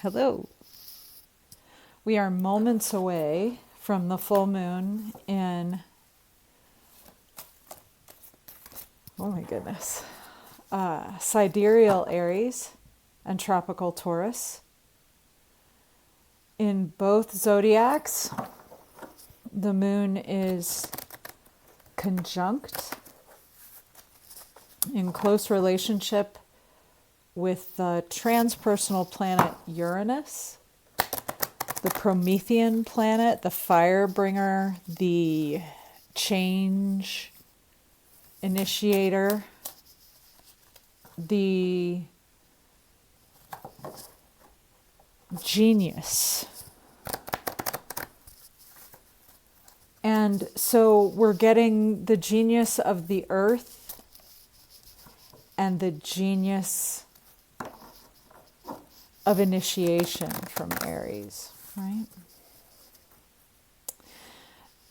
Hello. We are moments away from the full moon in, oh my goodness, sidereal Aries and tropical Taurus. In both zodiacs, the moon is conjunct in close relationship with the transpersonal planet Uranus, the Promethean planet, the fire bringer, the change initiator, the genius. And so we're getting the genius of the earth and the genius of initiation from Aries, right?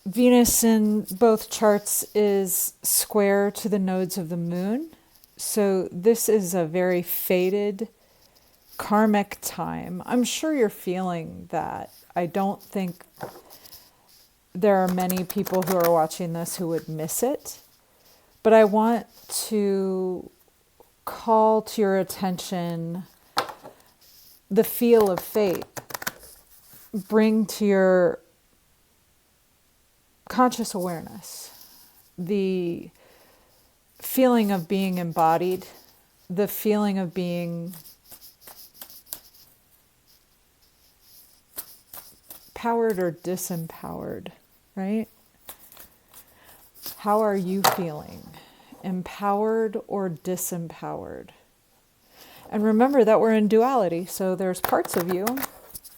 Venus in both charts is square to the nodes of the moon. So this is a very fated karmic time. I'm sure you're feeling that. I don't think there are many people who are watching this who would miss it. But I want to call to your attention the feel of fate. Bring to your conscious awareness the feeling of being embodied, the feeling of being powered or disempowered, right? How are you feeling? Empowered or disempowered? And remember that we're in duality, so there's parts of you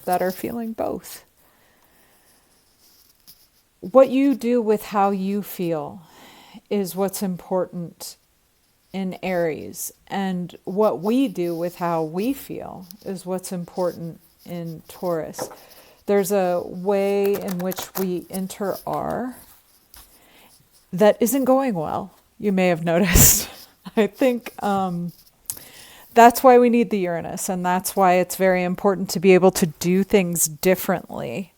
that are feeling both. What you do with how you feel is what's important in Aries, and what we do with how we feel is what's important in Taurus. There's a way in which we enter-are that isn't going well, you may have noticed. I think that's why we need the Uranus, and that's why it's very important to be able to do things differently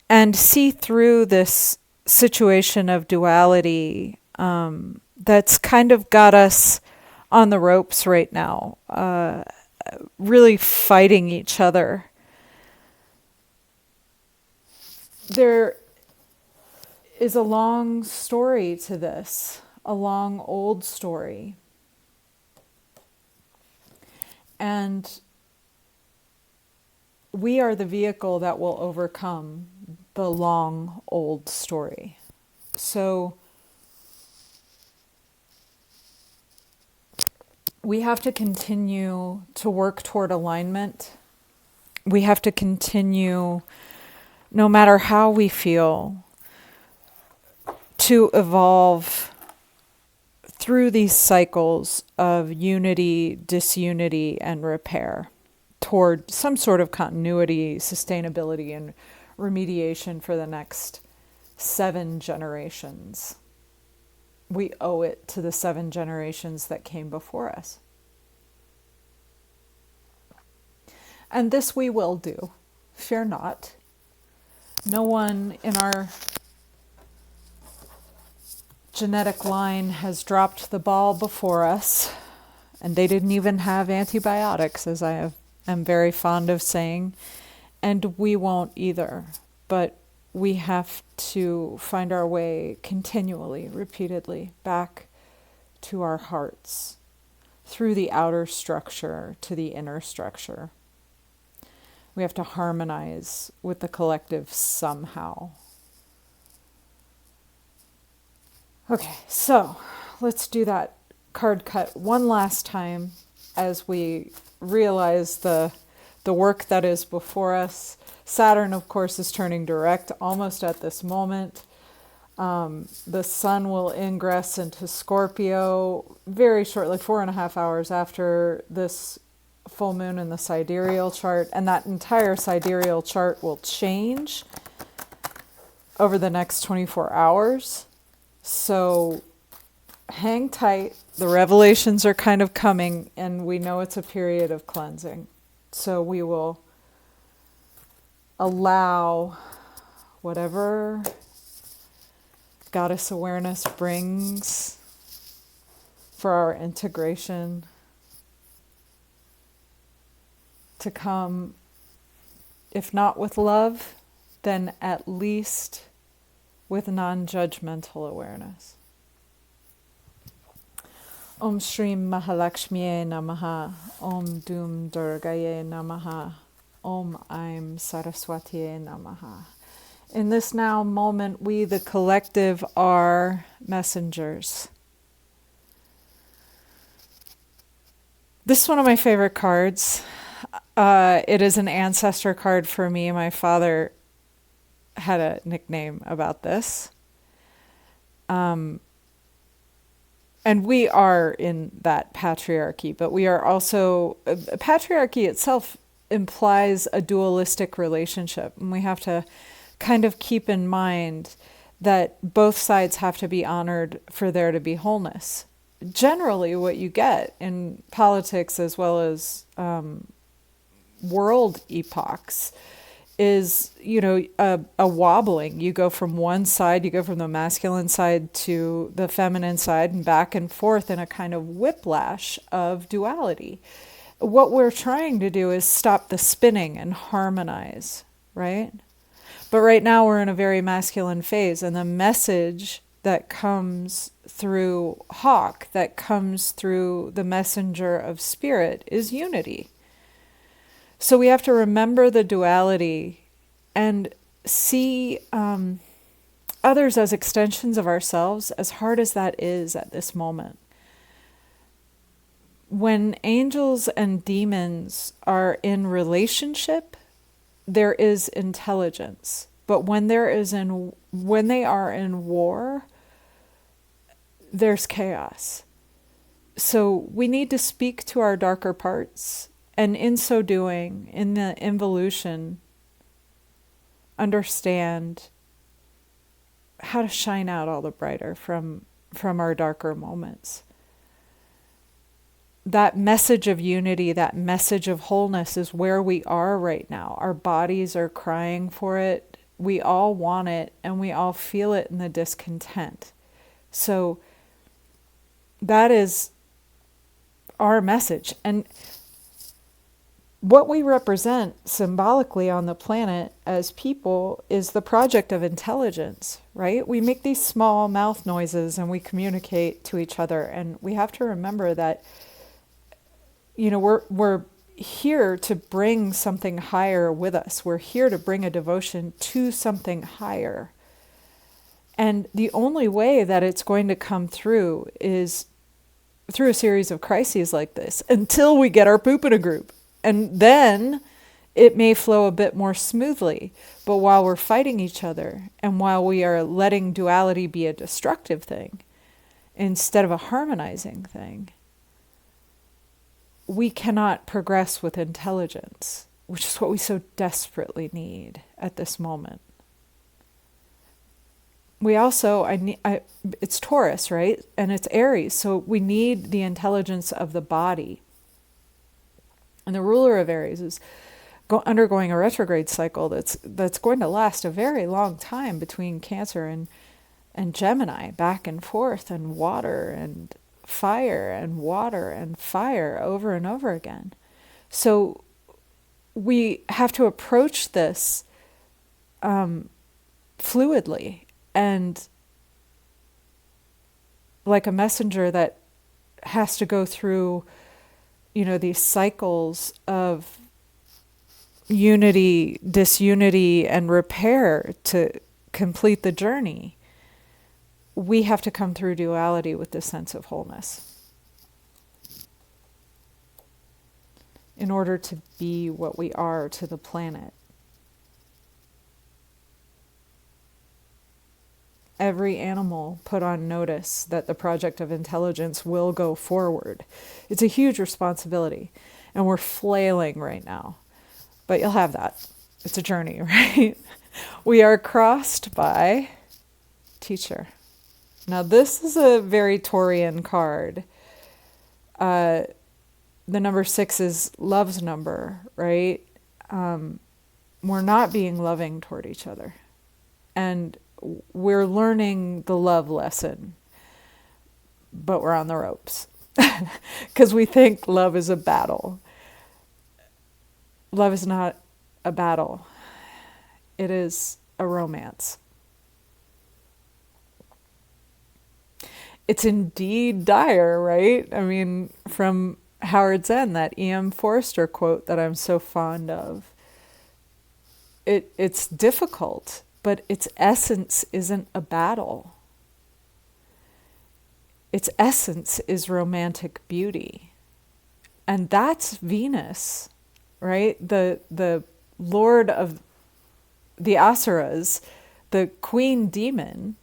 and see through this situation of duality that's kind of got us on the ropes right now, really fighting each other. There is a long story to this, a long old story. And we are the vehicle that will overcome the long old story. So we have to continue to work toward alignment. We have to continue, no matter how we feel, to evolve through these cycles of unity, disunity, and repair toward some sort of continuity, sustainability, and remediation for the next 7 generations. We owe it to the 7 generations that came before us. And this we will do. Fear not. No one in our genetic line has dropped the ball before us, and they didn't even have antibiotics, as am very fond of saying, and we won't either. But we have to find our way continually, repeatedly, back to our hearts, through the outer structure to the inner structure. We have to harmonize with the collective somehow. Okay, so let's do that card cut one last time as we realize the work that is before us. Saturn, of course, is turning direct almost at this moment. The sun will ingress into Scorpio very shortly, 4.5 hours after this full moon in the sidereal chart, and that entire sidereal chart will change over the next 24 hours. So hang tight. The revelations are kind of coming, and we know it's a period of cleansing. So we will allow whatever goddess awareness brings for our integration to come, if not with love, then at least with non-judgmental awareness. Om Shrim Mahalakshmiye Namaha. Om Dum Durgaye Namaha. Om Aim Saraswatiye Namaha. In this now moment, we, the collective, are messengers. This is one of my favorite cards. It is an ancestor card for me. My father had a nickname about this. And we are in that patriarchy, but we are also, patriarchy itself implies a dualistic relationship. And we have to kind of keep in mind that both sides have to be honored for there to be wholeness. Generally, what you get in politics as well as world epochs is, a wobbling. You go from one side, you go from the masculine side to the feminine side and back and forth in a kind of whiplash of duality. What we're trying to do is stop the spinning and harmonize, right? But right now we're in a very masculine phase, and the message that comes through Hawk, that comes through the messenger of spirit, is unity. So we have to remember the duality and see others as extensions of ourselves, as hard as that is at this moment. When angels and demons are in relationship, there is intelligence. But when they are in war, there's chaos. So we need to speak to our darker parts. And in so doing, in the involution, understand how to shine out all the brighter from our darker moments. That message of unity, that message of wholeness is where we are right now. Our bodies are crying for it. We all want it, and we all feel it in the discontent. So that is our message. And what we represent symbolically on the planet as people is the project of intelligence, right? We make these small mouth noises and we communicate to each other, and we have to remember that, we're here to bring something higher with us. We're here to bring a devotion to something higher. And the only way that it's going to come through is through a series of crises like this, until we get our poop in a group. And then it may flow a bit more smoothly. But while we're fighting each other, and while we are letting duality be a destructive thing instead of a harmonizing thing, we cannot progress with intelligence, which is what we so desperately need at this moment. We also, it's Taurus, right? And it's Aries, so we need the intelligence of the body. And the ruler of Aries is undergoing a retrograde cycle that's going to last a very long time between Cancer and Gemini, back and forth, and water and fire and water and fire over and over again. So we have to approach this fluidly and like a messenger that has to go through, these cycles of unity, disunity, and repair to complete the journey. We have to come through duality with this sense of wholeness in order to be what we are to the planet. Every animal put on notice that the project of intelligence will go forward. It's a huge responsibility, and we're flailing right now. But you'll have that. It's a journey, right? We are crossed by teacher. Now this is a very Taurian card. the number 6 is love's number, right? We're not being loving toward each other. And we're learning the love lesson, but we're on the ropes because we think love is a battle. Love is not a battle. It is a romance. It's indeed dire, right? I mean, from Howard Zen, that E.M. Forster quote that I'm so fond of. It's difficult, but its essence isn't a battle. Its essence is romantic beauty. And that's Venus, right? The lord of the Asuras, the queen demon,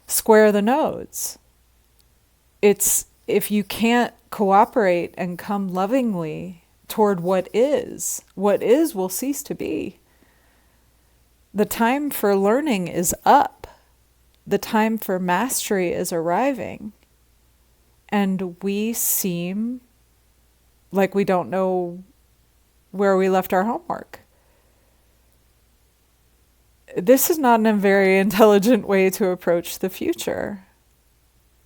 square the nodes. It's if you can't cooperate and come lovingly toward what is will cease to be. The time for learning is up. The time for mastery is arriving. And we seem like we don't know where we left our homework. This is not a very intelligent way to approach the future.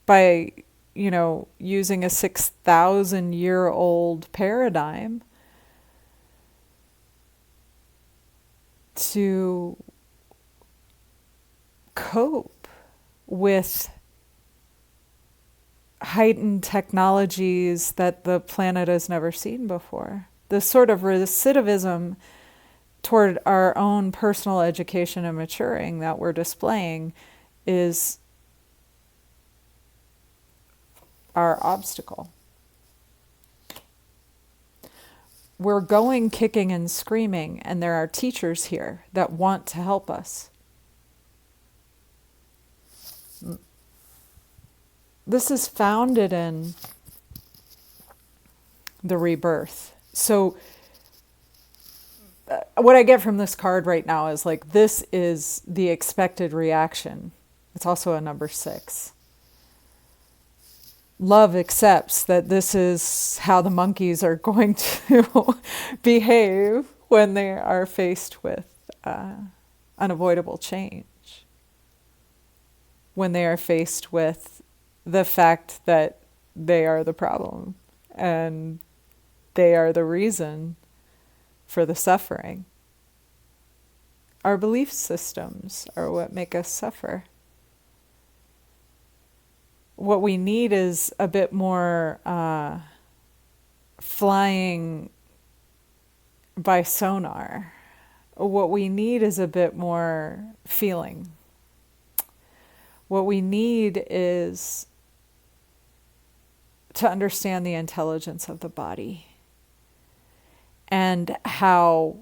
By, using a 6,000-year-old paradigm to cope with heightened technologies that the planet has never seen before. This sort of recidivism toward our own personal education and maturing that we're displaying is our obstacle. We're going kicking and screaming, and there are teachers here that want to help us. This is founded in the rebirth. So what I get from this card right now is like, this is the expected reaction. It's also a number 6. Love accepts that this is how the monkeys are going to behave when they are faced with unavoidable change. When they are faced with the fact that they are the problem and they are the reason for the suffering. Our belief systems are what make us suffer. What we need is a bit more flying by sonar. What we need is a bit more feeling. What we need is to understand the intelligence of the body and how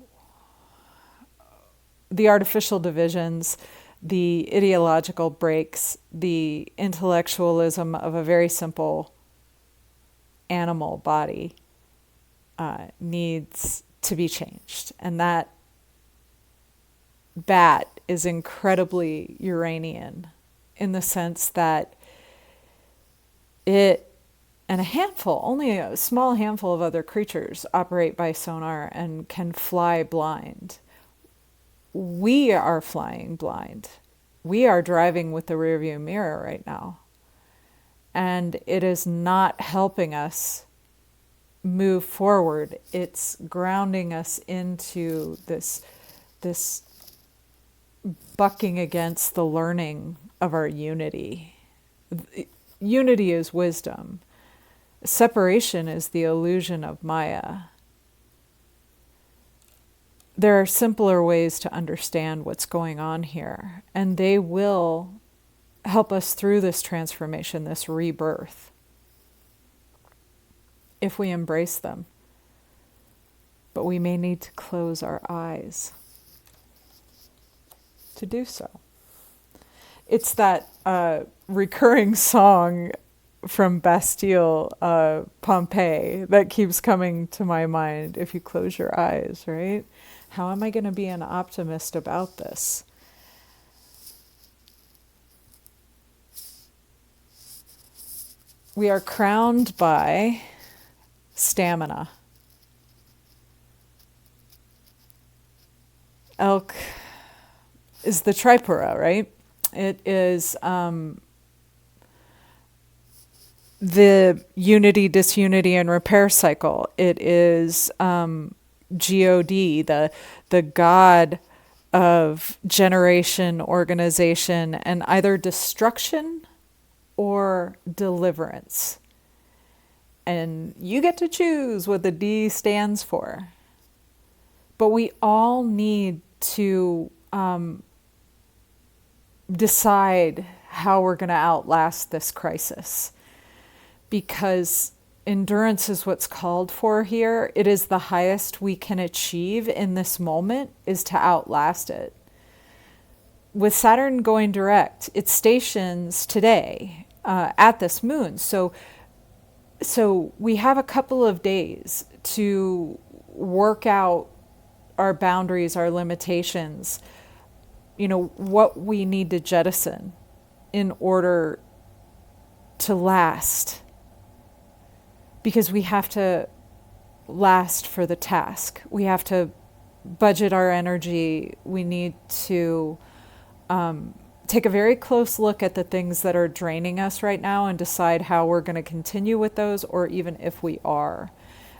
the artificial divisions, the ideological breaks, the intellectualism of a very simple animal body needs to be changed. And that bat is incredibly Uranian in the sense that it and only a small handful of other creatures operate by sonar and can fly blind. We are flying blind. We are driving with the rearview mirror right now. And it is not helping us move forward. It's grounding us into this bucking against the learning of our unity. Unity is wisdom. Separation is the illusion of Maya. There are simpler ways to understand what's going on here, and they will help us through this transformation, this rebirth, if we embrace them. But we may need to close our eyes to do so. It's that recurring song from Bastille, Pompeii, that keeps coming to my mind, if you close your eyes, right? How am I going to be an optimist about this? We are crowned by stamina. Elk is the tripura, right? It is the unity, disunity, and repair cycle. It is God, the God of generation, organization, and either destruction or deliverance. And you get to choose what the D stands for. But we all need to decide how we're going to outlast this crisis, because endurance is what's called for here. It is the highest we can achieve in this moment, is to outlast it. With Saturn going direct, it stations today at this moon. So we have a couple of days to work out our boundaries, our limitations, what we need to jettison in order to last. Because we have to last for the task. We have to budget our energy. We need to take a very close look at the things that are draining us right now and decide how we're going to continue with those, or even if we are,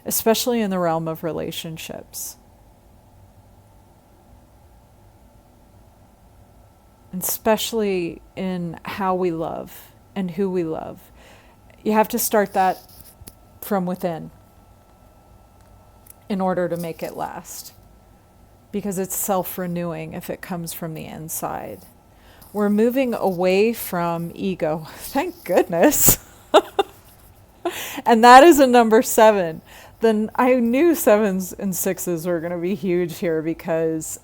especially in the realm of relationships. And especially in how we love and who we love. You have to start that from within in order to make it last, because it's self-renewing if it comes from the inside. We're moving away from ego. Thank goodness. And that is a number 7. Then I knew 7s and 6s were going to be huge here, because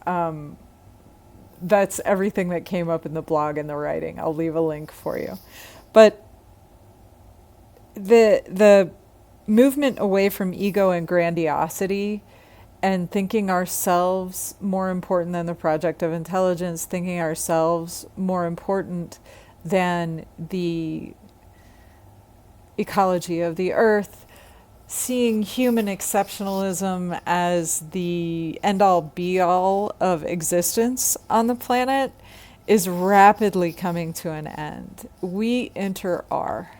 that's everything that came up in the blog and the writing. I'll leave a link for you. But the movement away from ego and grandiosity and thinking ourselves more important than the project of intelligence, thinking ourselves more important than the ecology of the earth, seeing human exceptionalism as the end-all be-all of existence on the planet is rapidly coming to an end. We enter R.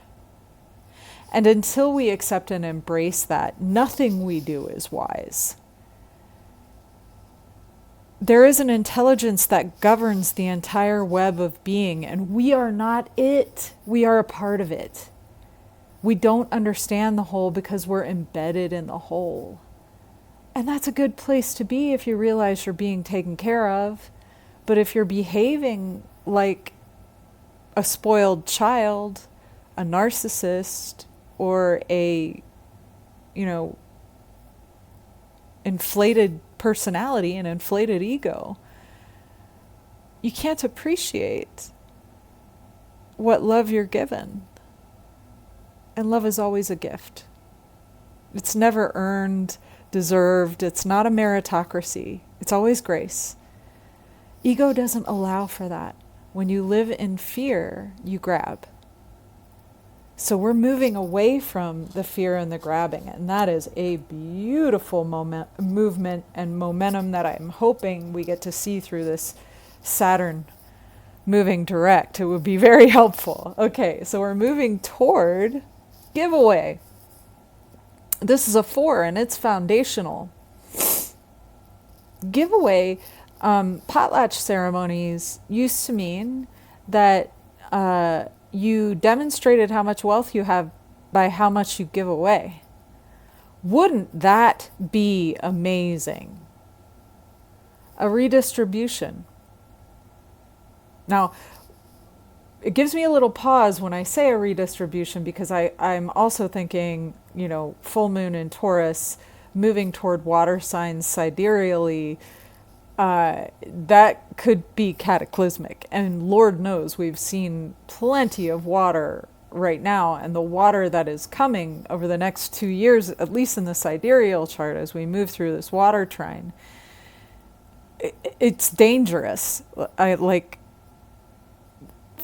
And until we accept and embrace that, nothing we do is wise. There is an intelligence that governs the entire web of being, and we are not it. We are a part of it. We don't understand the whole because we're embedded in the whole. And that's a good place to be if you realize you're being taken care of. But if you're behaving like a spoiled child, a narcissist, or a, inflated personality and inflated ego, you can't appreciate what love you're given. And love is always a gift. It's never earned, deserved. It's not a meritocracy. It's always grace. Ego doesn't allow for that. When you live in fear, you grab. So we're moving away from the fear and the grabbing, and that is a beautiful movement and momentum that I'm hoping we get to see through this Saturn moving direct. It would be very helpful. Okay, so we're moving toward giveaway. This is a 4, and it's foundational. Giveaway, potlatch ceremonies used to mean that you demonstrated how much wealth you have by how much you give away. Wouldn't that be amazing? A redistribution. Now, it gives me a little pause when I say a redistribution, because I'm also thinking, full moon in Taurus, moving toward water signs sidereally, that could be cataclysmic. And Lord knows we've seen plenty of water right now, and the water that is coming over the next 2 years, at least in the sidereal chart, as we move through this water trine, it's dangerous.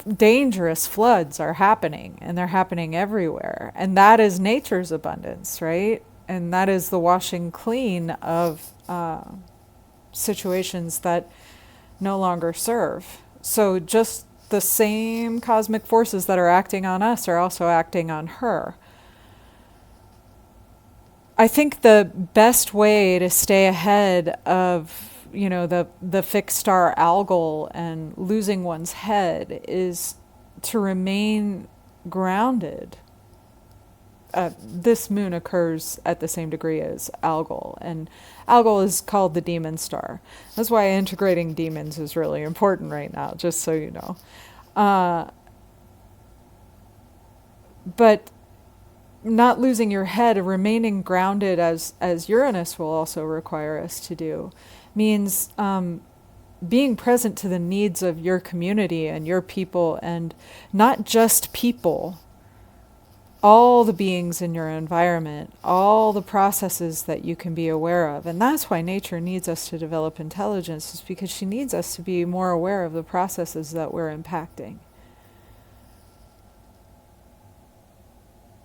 Dangerous floods are happening, and they're happening everywhere. And that is nature's abundance, right? And that is the washing clean of situations that no longer serve. So just the same cosmic forces that are acting on us are also acting on her. I think the best way to stay ahead of, the fixed star algol and losing one's head is to remain grounded. This moon occurs at the same degree as algol, and algol is called the demon star. That's why integrating demons is really important right now, just so you know. But not losing your head, remaining grounded, as Uranus will also require us to do, means being present to the needs of your community and your people, and not just people, all the beings in your environment, all the processes that you can be aware of. And that's why nature needs us to develop intelligence, is because she needs us to be more aware of the processes that we're impacting.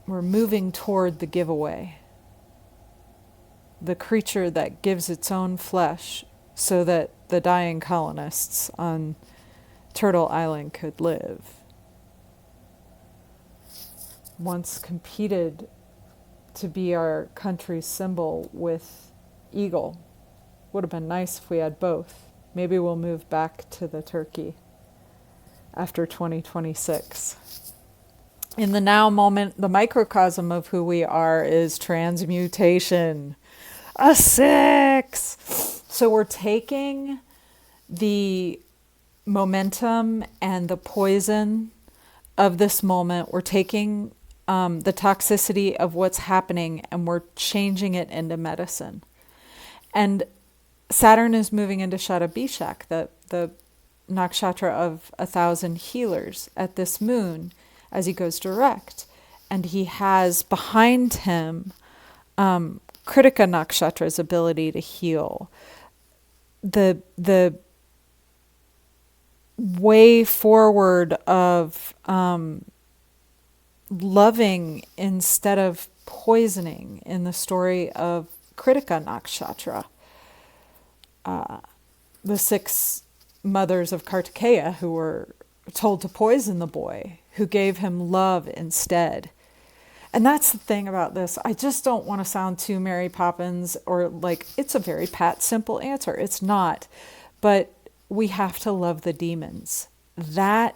We're moving toward the giveaway, the creature that gives its own flesh so that the dying colonists on Turtle Island could live. Once competed to be our country's symbol with eagle. Would have been nice if we had both. Maybe we'll move back to the turkey after 2026. In the now moment, the microcosm of who we are is transmutation. A 6! So we're taking the momentum and the poison of this moment. We're taking the toxicity of what's happening, and we're changing it into medicine. And Saturn is moving into Shatabishak, the nakshatra of 1,000 healers, at this moon as he goes direct. And he has behind him Kritika nakshatra's ability to heal. The way forward of loving instead of poisoning in the story of Kritika Nakshatra. The 6 mothers of Kartikeya who were told to poison the boy, who gave him love instead. And that's the thing about this. I just don't want to sound too Mary Poppins or like it's a very pat, simple answer. It's not. But we have to love the demons. That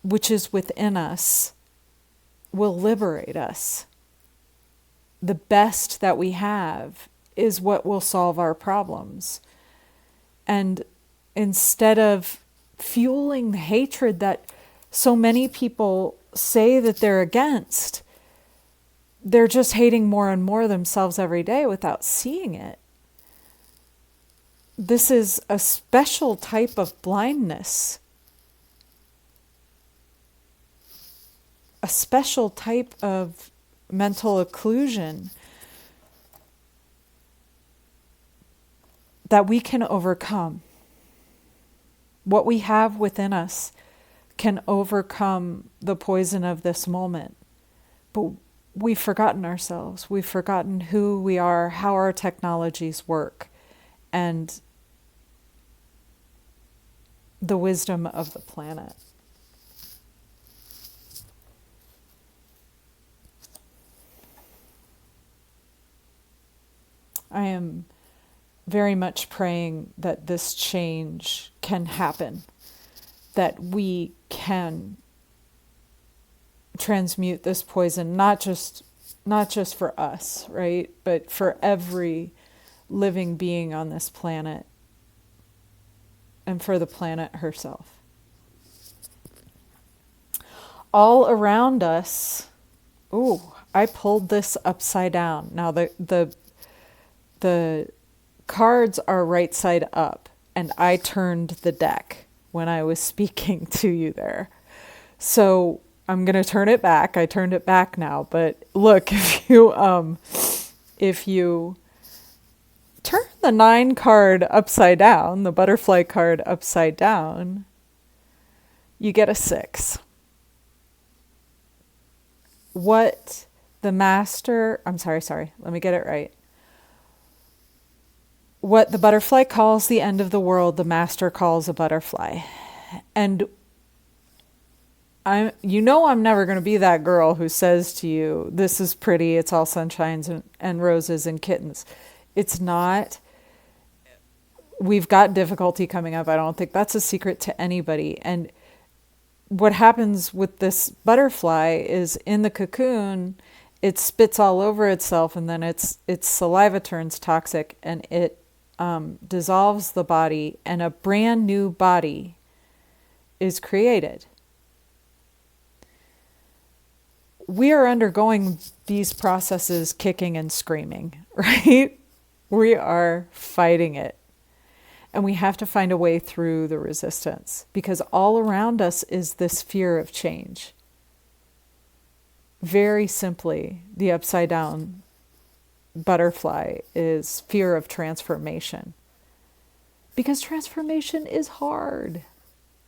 which is within us will liberate us. The best that we have is what will solve our problems. And instead of fueling the hatred that so many people say that they're against, they're just hating more and more themselves every day without seeing it. This is a special type of blindness, a special type of mental occlusion that we can overcome. What we have within us can overcome the poison of this moment. But we've forgotten ourselves. We've forgotten who we are, how our technologies work, and the wisdom of the planet. I am very much praying that this change can happen, that we can transmute this poison, not just for us, right, but for every living being on this planet and for the planet herself. All around us, I pulled this upside down. Now the cards are right side up, and I turned the deck when I was speaking to you there. So I'm going to turn it back. I turned it back now, but look, if you turn the 9 card upside down, the butterfly card upside down, you get a 6. What the master, I'm sorry, let me get it right. What the butterfly calls the end of the world, the master calls a butterfly. And I'm never going to be that girl who says to you, this is pretty, it's all sunshines and roses and kittens. It's not. We've got difficulty coming up. I don't think that's a secret to anybody. And what happens with this butterfly is in the cocoon, it spits all over itself, and then its saliva turns toxic, and it dissolves the body, and a brand new body is created. We are undergoing these processes kicking and screaming, right? We are fighting it. And we have to find a way through the resistance, because all around us is this fear of change. Very simply, the upside down butterfly is fear of transformation. Because transformation is hard.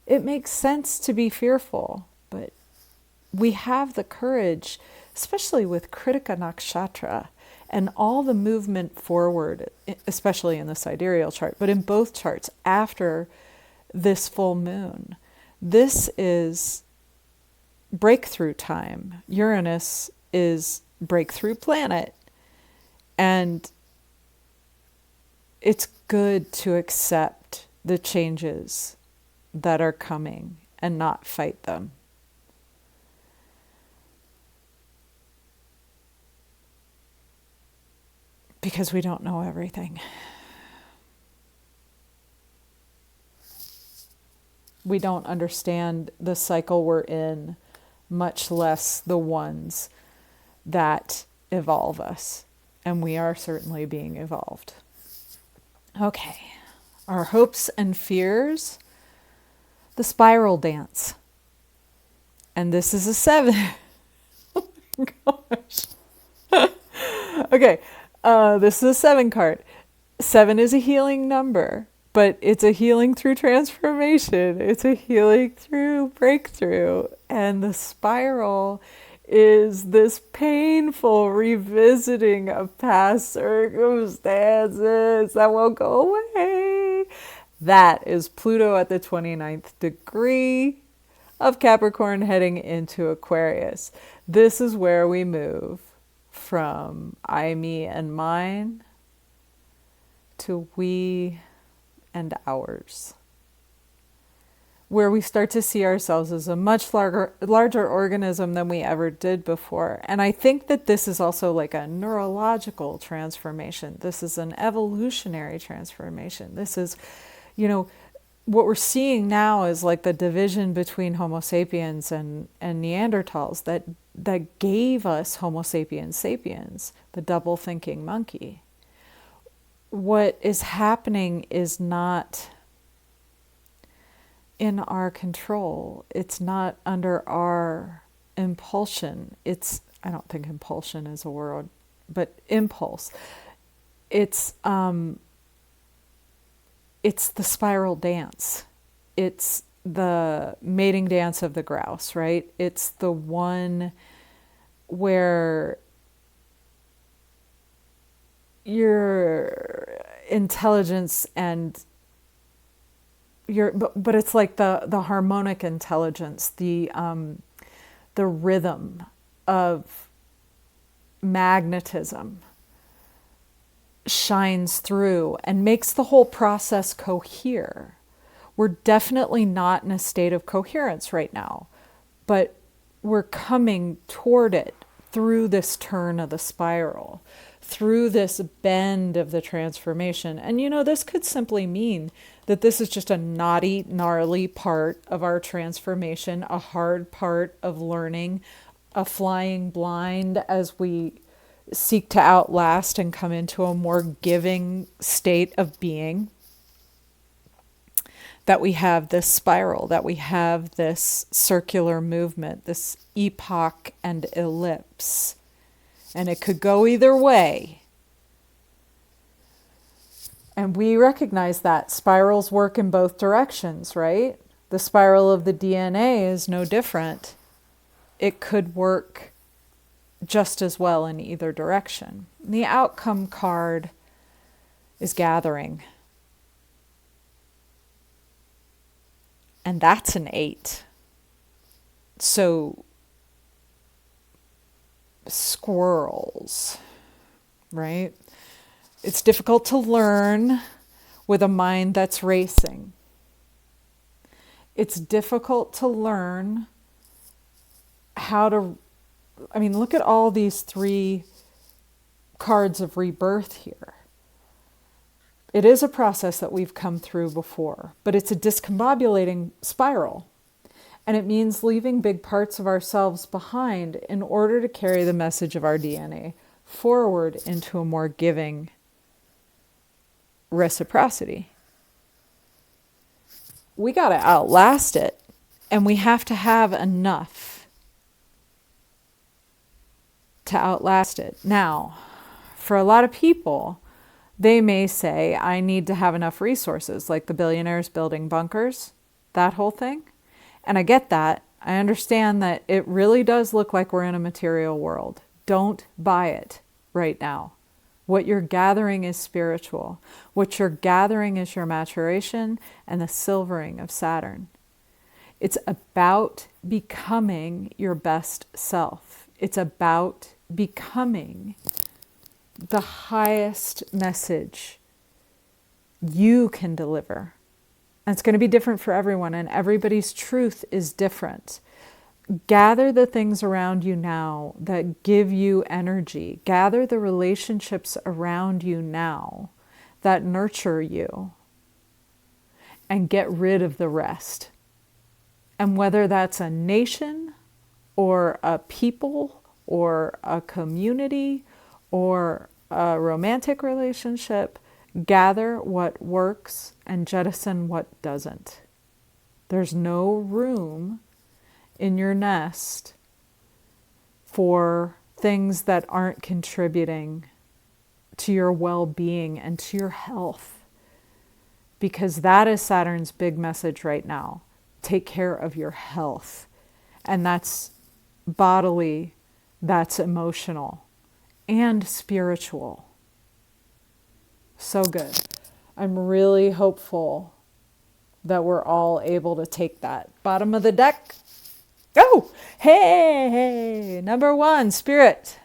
It makes sense to be fearful, but we have the courage, especially with Kritika Nakshatra and all the movement forward, especially in the sidereal chart, but in both charts after this full moon. This is breakthrough time. Uranus is breakthrough planet. And it's good to accept the changes that are coming and not fight them. Because we don't know everything. We don't understand the cycle we're in, much less the ones that evolve us. And we are certainly being evolved. Okay, our hopes and fears, the spiral dance. And this is a 7. Oh my gosh. Okay. This is a 7 card. 7 is a healing number, but it's a healing through transformation. It's a healing through breakthrough. And the spiral is this painful revisiting of past circumstances that won't go away. That is Pluto at the 29th degree of Capricorn heading into Aquarius. This is where we move from I, me, and mine to we and ours, where we start to see ourselves as a much larger organism than we ever did before. And I think that this is also like a neurological transformation. This is an evolutionary transformation. This is, what we're seeing now is like the division between Homo sapiens and Neanderthals that gave us Homo sapiens sapiens, the double thinking monkey. What is happening is not in our control. It's not under our impulsion. I don't think impulsion is a word, but impulse. It's the spiral dance. It's the mating dance of the grouse, right? It's the one where your intelligence and but it's like the harmonic intelligence, the rhythm of magnetism shines through and makes the whole process cohere. We're definitely not in a state of coherence right now, but we're coming toward it through this turn of the spiral, through this bend of the transformation. And this could simply mean that this is just a knotty, gnarly part of our transformation, a hard part of learning, a flying blind as we seek to outlast and come into a more giving state of being. That we have this spiral, that we have this circular movement, this epoch and ellipse. And it could go either way. And we recognize that spirals work in both directions, right? The spiral of the DNA is no different. It could work just as well in either direction. The outcome card is gathering. And that's an 8. So squirrels, right? It's difficult to learn with a mind that's racing. It's difficult to learn how to, look at all these 3 cards of rebirth here. It is a process that we've come through before, but it's a discombobulating spiral. And it means leaving big parts of ourselves behind in order to carry the message of our DNA forward into a more giving reciprocity. We got to outlast it, and we have to have enough to outlast it. Now, for a lot of people, they may say, I need to have enough resources, like the billionaires building bunkers, that whole thing. And I get that. I understand that it really does look like we're in a material world. Don't buy it right now. What you're gathering is spiritual. What you're gathering is your maturation and the silvering of Saturn. It's about becoming your best self. It's about becoming the highest message you can deliver. And it's going to be different for everyone, and everybody's truth is different. Gather the things around you now that give you energy. Gather the relationships around you now that nurture you. And get rid of the rest. And whether that's a nation or a people or a community or a romantic relationship, gather what works and jettison what doesn't. There's no room in your nest for things that aren't contributing to your well-being and to your health. Because that is Saturn's big message right now. Take care of your health. And that's bodily, that's emotional, and spiritual. So good. I'm really hopeful that we're all able to take that. Bottom of the deck. Oh, hey, number 1, Spirit.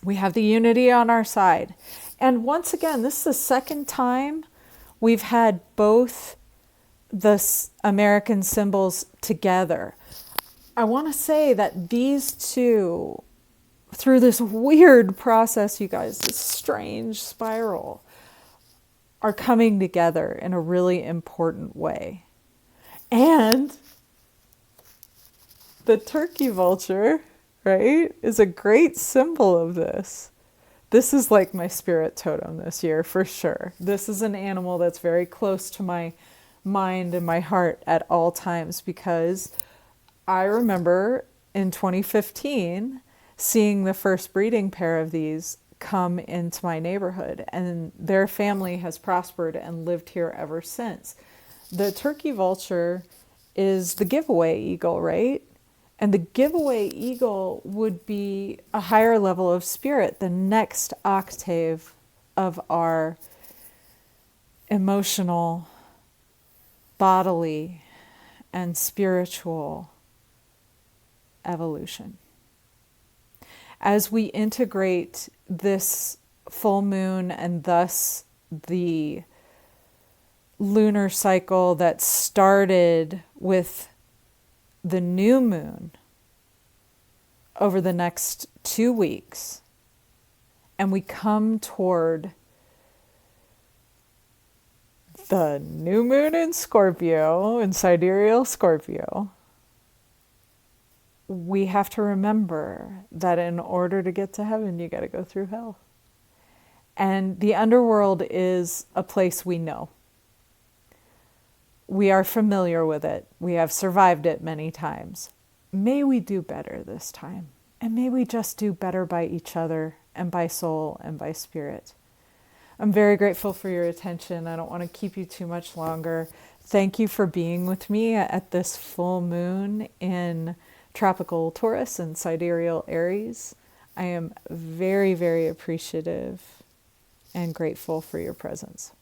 We have the unity on our side. And once again, this is the second time we've had both the American symbols together. I want to say that these two, through this weird process, you guys, this strange spiral, are coming together in a really important way. And the turkey vulture, right, is a great symbol of this. This is like my spirit totem this year, for sure. This is an animal that's very close to my mind and my heart at all times, because I remember in 2015 seeing the first breeding pair of these come into my neighborhood, and their family has prospered and lived here ever since. The turkey vulture is the giveaway eagle, right? And the giveaway eagle would be a higher level of spirit, the next octave of our emotional, bodily, and spiritual evolution. As we integrate this full moon and thus the lunar cycle that started with the new moon over the next 2 weeks, and we come toward the new moon in Scorpio, in sidereal Scorpio, we have to remember that in order to get to heaven, you got to go through hell. And the underworld is a place we know. We are familiar with it. We have survived it many times. May we do better this time. And may we just do better by each other and by soul and by spirit. I'm very grateful for your attention. I don't want to keep you too much longer. Thank you for being with me at this full moon in tropical Taurus and sidereal Aries. I am very, very appreciative and grateful for your presence.